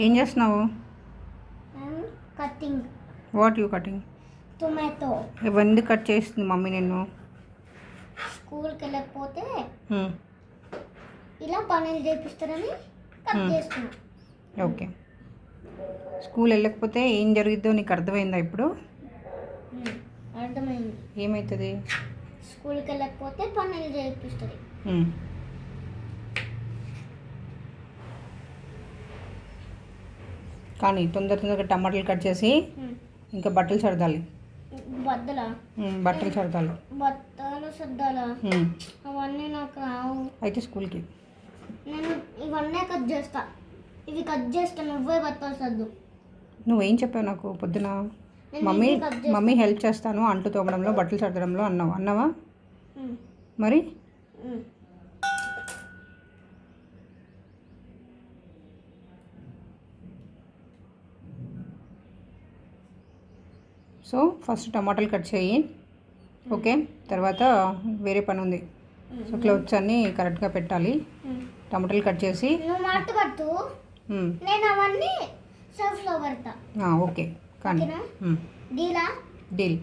ఏం చేస్తున్నావు? Cutting. What you cutting? Tomato. ఇవన్నీ కట్ చేస్తుంది మమ్మీ నిన్ను. స్కూల్కి వెళ్ళకపోతే ఇలా పనులు చేపిస్తారని కట్ చేస్తున్నా. ఓకే. స్కూల్ వెళ్ళకపోతే ఏం జరుగుద్దో నీకు అర్థమైందా ఇప్పుడు? అర్థమైంది. ఏమవుతుంది? స్కూల్కి వెళ్ళకపోతే పనులు చేపిస్తుంది. కానీ తొందరగా టమాటాలు కట్ చేసి ఇంకా బట్టలు సర్దాలి. బట్టలు సర్దాలి. బట్టలు సర్దాలా? అవన్నీ నాకు రావు. అయితే స్కూల్కి నేను ఇవన్నీ కట్ చేస్తా. ఇవి కట్ చేస్తా, నువ్వే బట్టలు సర్దు. నువ్వేం చెప్పావు నాకు పొద్దున? మమ్మీ హెల్ప్ చేస్తాను అంటు తోమడంలో, బట్టలు సర్దడంలో అన్నావా? మరి సో ఫస్ట్ టమాటాలు కట్ చేయి. ఓకే, తర్వాత వేరే పని ఉంది. సో క్లోత్స్ అన్నీ కరెక్ట్గా పెట్టాలి. టమాటాలు కట్ చేసి నేను అవన్నీ సర్ఫ్లో పెడతా. ఓకే కానీ డీలా? డీల్.